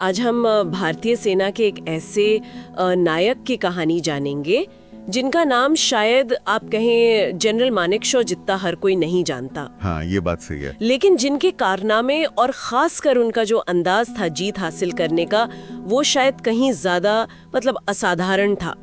आज हम भारतीय सेना के एक ऐसे नायक की कहानी जानेंगे जिनका नाम शायद आप कहें जनरल मानेकशॉ जितना हर कोई नहीं जानता। हाँ, ये बात सही है। लेकिन जिनके कारनामे और खासकर उनका जो अंदाज था जीत हासिल करने का, वो शायद कहीं ज्यादा असाधारण था।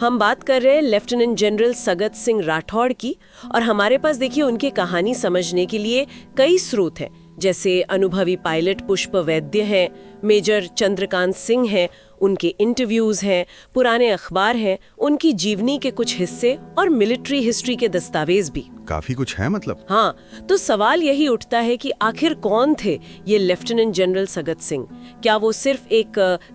हम बात कर रहे हैं लेफ्टिनेंट जनरल सगत सिंह राठौड़ की। और हमारे पास देखिए उनकी कहानी समझने के लिए कई स्रोत हैं, जैसे अनुभवी पायलट पुष्प वैद्य हैं, मेजर चंद्रकांत सिंह हैं, उनके इंटरव्यूज हैं, पुराने अखबार हैं, उनकी जीवनी के कुछ हिस्से और मिलिट्री हिस्ट्री के दस्तावेज भी। काफी कुछ है मतलब। हाँ, तो सवाल यही उठता है कि आखिर कौन थे ये लेफ्टिनेंट जनरल सगत सिंह? क्या वो सिर्फ एक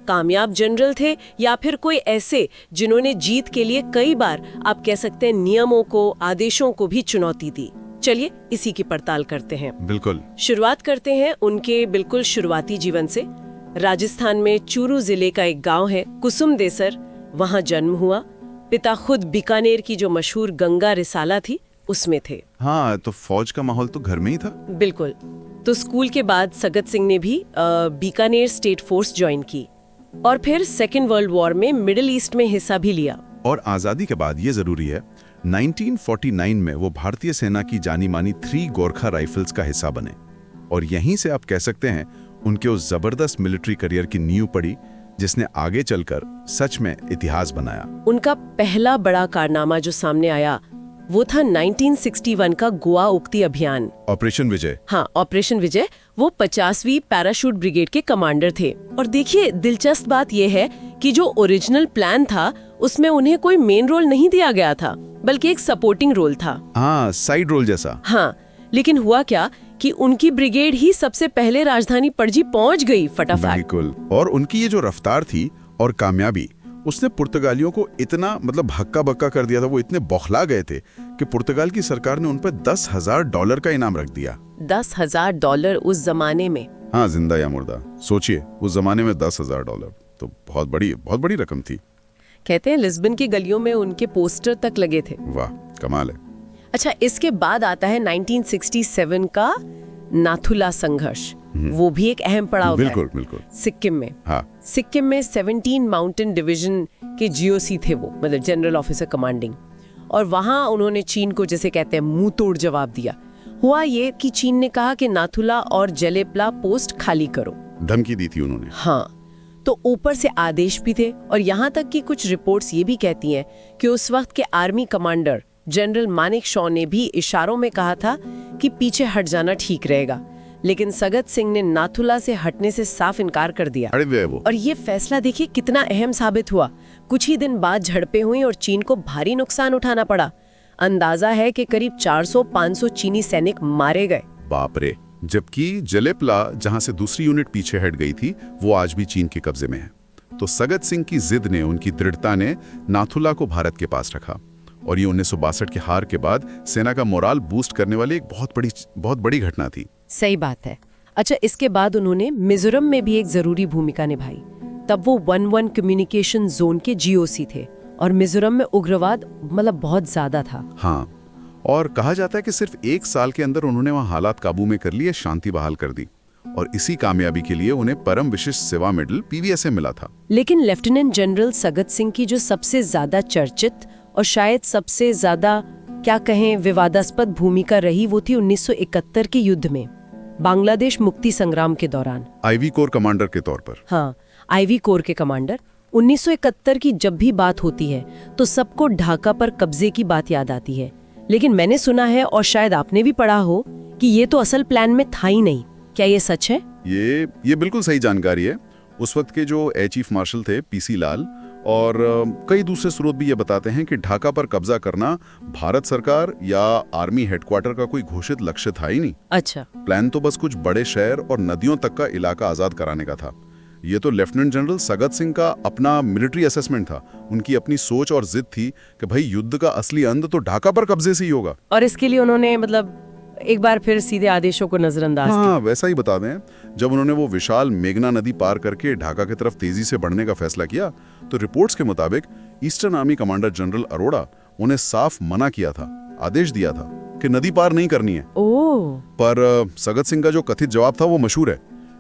कामयाब जनरल थे या फिर कोई ऐसे जिन्होंने जीत के लिए कई बार आप कह सकते हैं नियमों को, आदेशों को भी चुनौती दी? चलिए इसी की पड़ताल करते हैं। बिल्कुल। शुरुआत करते हैं उनके बिल्कुल शुरुआती जीवन से। राजस्थान में चूरू जिले का एक गांव है कुसुमदेसर, वहां जन्म हुआ। पिता खुद बीकानेर की जो मशहूर गंगा रिसाला थी उसमें थे। हाँ, तो फौज का माहौल तो घर में ही था। बिल्कुल। तो स्कूल के बाद सगत सिंह ने भी बीकानेर स्टेट फोर्स ज्वाइन की और फिर सेकेंड वर्ल्ड वॉर में मिडिल ईस्ट में हिस्सा भी लिया। और आजादी के बाद ये जरूरी है, 1949 में वो भारतीय सेना की जानी मानी 3 गोरखा राइफल्स का हिस्सा बने। और यहीं से आप कह सकते हैं उनके उस जबरदस्त मिलिट्री करियर की नींव पड़ी जिसने आगे चलकर सच में इतिहास बनाया। उनका पहला बड़ा कारनामा जो सामने आया वो था 1961 का गोवा उक्ति अभियान, ऑपरेशन विजय। हाँ, ऑपरेशन विजय। वो 50वीं पैराशूट ब्रिगेड के कमांडर थे। और देखिए दिलचस्प बात यह है कि जो ओरिजिनल प्लान था उसमें उन्हें कोई मेन रोल नहीं दिया गया था, बल्कि एक सपोर्टिंग रोल था। हाँ, साइड रोल जैसा। हाँ, लेकिन हुआ क्या कि उनकी ब्रिगेड ही सबसे पहले राजधानी पणजी पहुंच गई फटाफट। बिल्कुल। और उनकी ये जो रफ्तार थी और कामयाबी, उसने पुर्तगालियों को इतना हक्का बक्का कर दिया था, वो इतने बौखला गए थे कि पुर्तगाल की सरकार ने उन पर $10,000 का इनाम रख दिया। $10,000 उस जमाने में? हाँ, जिंदा या मुर्दा सोचिए, उस जमाने में $10,000 तो बहुत बड़ी रकम थी। कहते हैं लिस्बन की गलियों में उनके पोस्टर तक लगे थे। वाह, कमाल है। अच्छा, इसके बाद आता है 1967 का नाथुला संघर्ष। वो भी एक अहम पड़ाव है। बिल्कुल बिल्कुल। सिक्किम में। हाँ। सिक्किम में 17 माउंटेन डिवीजन के जीओसी थे वो, जनरल ऑफिसर कमांडिंग। और वहां उन्होंने चीन को जैसे कहते हैं मुंह तोड़ जवाब दिया। हुआ ये कि चीन ने कहा कि नाथुला और जलेपला पोस्ट खाली करो। धमकी दी थी उन्होंने। हाँ, तो ऊपर से आदेश भी थे। और यहाँ तक कि कुछ रिपोर्ट्स ये भी कहती हैं कि उस वक्त के आर्मी कमांडर जनरल मानेकशॉ ने भी इशारों में कहा था कि पीछे हट जाना ठीक रहेगा। लेकिन सगत सिंह ने नाथुला से हटने से साफ इनकार कर दिया। और ये फैसला देखिए कितना अहम साबित हुआ। कुछ ही दिन बाद झड़पें हुई और चीन को भारी नुकसान उठाना पड़ा। अंदाजा है कि करीब 400-500 चीनी सैनिक मारे गए। बाप रे। जबकि जलेपला, जहां से दूसरी यूनिट पीछे हट गई थी, वो आज भी चीन के कब्जे में है। तो सगत सिंह की जिद ने, उनकी दृढ़ता ने नाथुला को भारत के पास रखा। और ये 1962 के हार के बाद सेना का मोराल बूस्ट करने वाली एक बहुत बड़ी घटना थी। सही बात है। अच्छा, इसके बाद उन्होंने मिजोरम में भी एक जरूरी भूमिका निभाई। तब वो 1-1 कम्युनिकेशन जोन के जीओसी थे और मिजोरम में उग्रवाद बहुत ज्यादा था। हाँ, और कहा जाता है कि सिर्फ 1 साल के अंदर उन्होंने वहां हालात काबू में कर लिए, शांति बहाल कर दी। और इसी कामयाबी के लिए उन्हें परम विशिष्ट सेवा मेडल PVSA मिला था। लेकिन लेफ्टिनेंट जनरल सगत सिंह की जो सबसे ज्यादा चर्चित और शायद सबसे ज्यादा क्या कहें विवादास्पद भूमिका रही, वो थी 1971 के युद्ध में, बांग्लादेश मुक्ति संग्राम के दौरान। आईवी कोर कमांडर के तौर पर। हाँ, आईवी कोर के कमांडर। 1971 की जब भी बात होती है तो सबको ढाका पर कब्जे की बात याद आती है। लेकिन मैंने सुना है, और शायद आपने भी पढ़ा हो, कि ये तो असल प्लान में था ही नहीं। क्या ये सच है? ये बिल्कुल सही जानकारी है। उस वक्त के जो एयर चीफ मार्शल थे PC लाल, और कई दूसरे स्रोत भी ये बताते हैं कि ढाका पर कब्जा करना भारत सरकार या आर्मी हेडक्वार्टर का कोई घोषित लक्ष्य था ही नहीं। अच्छा। प्लान तो बस कुछ बड़े शहर और नदियों तक का इलाका आजाद कराने का था। ये तो लेफ्टिनेंट जनरल सगत सिंह का अपना मिलिट्री असेसमेंट था। उनकी अपनी सोच और जिद थी कि भाई युद्ध का असली अंत तो ढाका पर कब्जे से ही होगा। और इसके लिए उन्होंने एक बार फिर सीधे आदेशों को नजरअंदाज किया। हाँ, वैसा ही बता दें, जब उन्होंने वो विशाल मेघना नदी पार करके ढाका की तरफ तेजी से बढ़ने का फैसला किया, तो रिपोर्ट्स के मुताबिक eastern army commander general Arora उन्हें साफ मना किया था, आदेश दिया था कि नदी पार नहीं करनी है। ओह। पर सगत सिंह का जो कथित जवाब था वो मशहूर है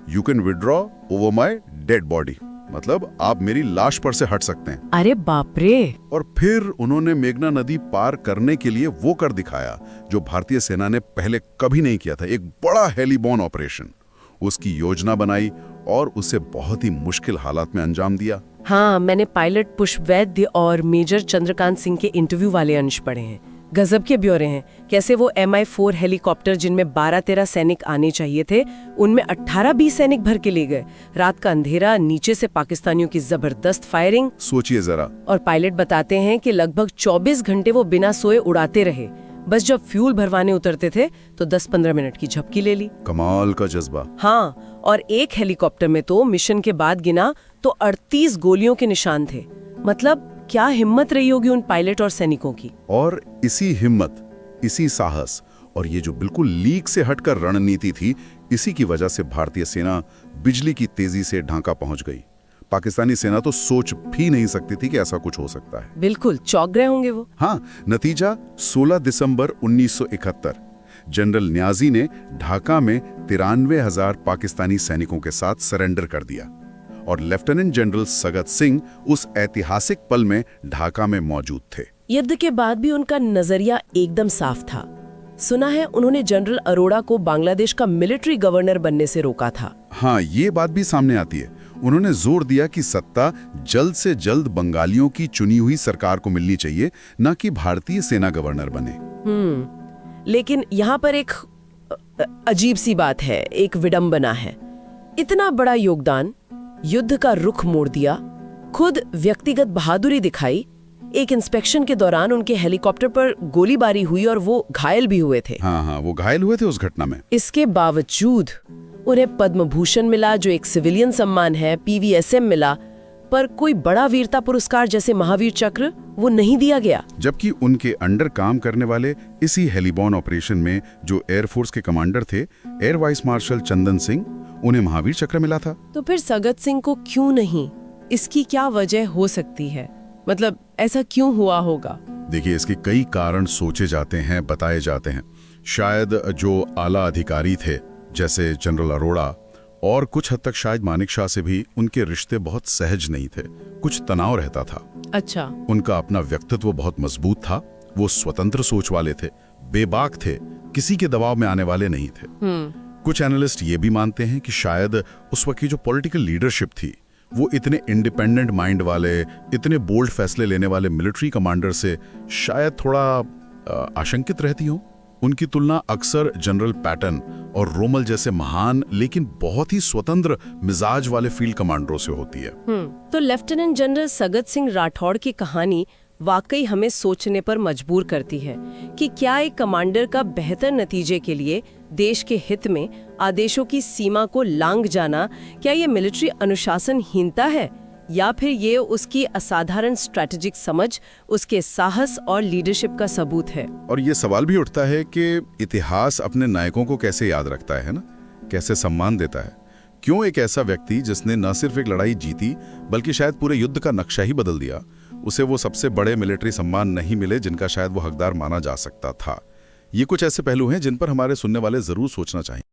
you can withdraw over my dead body, मतलब आप मेरी लाश पर से हट सकते हैं। अरे बाप रे। और फिर उन्होंने मेघना नदी पार करने के लिए वो कर दिखाया जो भारतीय सेना ने पहले कभी नहीं किया था, एक बड़ा हेलीबॉर्न ऑपरेशन। उसकी योजना बनाई और उसे बहुत ही मुश्किल हालात में अंजाम दिया। हाँ, मैंने पायलट पुष्प वैद्य और मेजर चंद्रकांत सिंह के इंटरव्यू वाले अंश पढ़े हैं। गजब के ब्यौरे हैं। कैसे वो MI-4 हेलीकॉप्टर जिनमें 12-13 सैनिक आने चाहिए थे, उनमें 18-20 सैनिक भर के ले गए। रात का अंधेरा, नीचे से पाकिस्तानियों की जबरदस्त फायरिंग। सोचिए जरा। और पायलट बताते हैं कि लगभग 24 घंटे वो बिना सोए उड़ाते रहे। बस जब फ्यूल भरवाने उतरते थे तो 10-15 मिनट की झपकी ले ली। कमाल का जज्बा। हाँ, और एक हेलीकॉप्टर में तो मिशन के बाद गिना तो 38 गोलियों के निशान थे। मतलब क्या हिम्मत रही होगी उन पायलट और सैनिकों की। और इसी हिम्मत, इसी साहस और ये जो बिल्कुल लीक से हटकर रणनीति थी, इसी की वजह से भारतीय सेना बिजली की तेजी से ढाका पहुंच गई। पाकिस्तानी सेना तो सोच भी नहीं सकती थी कि ऐसा कुछ हो सकता है। बिल्कुल चौंक गए होंगे वो। हाँ, नतीजा 16 दिसंबर 1971 जनरल न्याजी ने ढाका में 93,000 पाकिस्तानी सैनिकों के साथ सरेंडर कर दिया और लेफ्टिनेंट जनरल सगत सिंह उस ऐतिहासिक पल में ढाका में मौजूद थे। युद्ध के बाद भी उनका नजरिया एकदम साफ था। सुना है उन्होंने जनरल अरोड़ा को बांग्लादेश का मिलिट्री गवर्नर बनने से रोका था। हाँ, ये बात भी सामने आती है। उन्होंने जोर दिया कि सत्ता जल्द से जल्द बंगालियों की चुनी हुई सरकार को मिलनी चाहिए, न कि भारतीय सेना गवर्नर बने। लेकिन यहाँ पर एक अजीब सी बात है, एक विडंबना है। इतना बड़ा योगदान, युद्ध का रुख मोड़ दिया, खुद व्यक्तिगत बहादुरी दिखाई। एक इंस्पेक्शन के दौरान उनके हेलीकॉप्टर पर गोलीबारी हुई और वो घायल भी हुए थे। हाँ, वो घायल हुए थे उस घटना में। इसके बावजूद उन्हें पद्म भूषण मिला, जो एक सिविलियन सम्मान है, PVSM मिला, पर कोई बड़ा वीरता पुरस्कार जैसे महावीर चक्र वो नहीं दिया गया। जबकि उनके अंडर काम करने वाले इसी हेलीबॉर्न ऑपरेशन में जो एयरफोर्स के कमांडर थे, air vice marshal Chandan Singh, उन्हें महावीर चक्र मिला था। तो फिर सगत सिंह को क्यों नहीं? इसकी क्या वजह हो सकती है? मतलब ऐसा क्यों हुआ होगा? देखिए, इसके कई कारण सोचे जाते हैं, बताए जाते हैं। शायद जो आला अधिकारी थे जैसे जनरल अरोड़ा और कुछ हद तक शायद मानिक शाह से भी उनके रिश्ते बहुत सहज नहीं थे, कुछ तनाव रहता था। अच्छा। उनका अपना व्यक्तित्व बहुत मजबूत था, वो स्वतंत्र सोच वाले थे, बेबाक थे, किसी के दबाव में आने वाले नहीं थे। कुछ एनालिस्ट ये भी मानते हैं कि शायद उस वक्त की जो पॉलिटिकल लीडरशिप थी, वो इतने इंडिपेंडेंट माइंड वाले, इतने बोल्ड फैसले लेने वाले मिलिट्री कमांडर से शायद थोड़ा आशंकित रहती हो। उनकी तुलना अक्सर जनरल पैटन और रोमल जैसे महान लेकिन बहुत ही स्वतंत्र मिजाज वाले फील्ड कमांडरों से होती है। तो लेफ्टिनेंट जनरल सगत सिंह राठौड़ की कहानी वाकई हमें सोचने पर मजबूर करती है कि क्या एक कमांडर का बेहतर नतीजे के लिए देश के हित में आदेशों की सीमा को लांघ जाना, क्या ये मिलिट्री अनुशासनहीनता है या फिर ये उसकी असाधारण स्ट्रैटेजिक समझ, उसके साहस और लीडरशिप का सबूत है। और ये सवाल भी उठता है कि इतिहास अपने नायकों को कैसे याद रखता है ना, कैसे सम्मान देता है। क्यों एक ऐसा व्यक्ति जिसने न सिर्फ एक लड़ाई जीती बल्कि शायद पूरे युद्ध का नक्शा ही बदल दिया, उसे वो सबसे बड़े मिलिट्री सम्मान नहीं मिले जिनका शायद वो हकदार माना जा सकता था। ये कुछ ऐसे पहलू हैं जिन पर हमारे सुनने वाले जरूर सोचना चाहिए।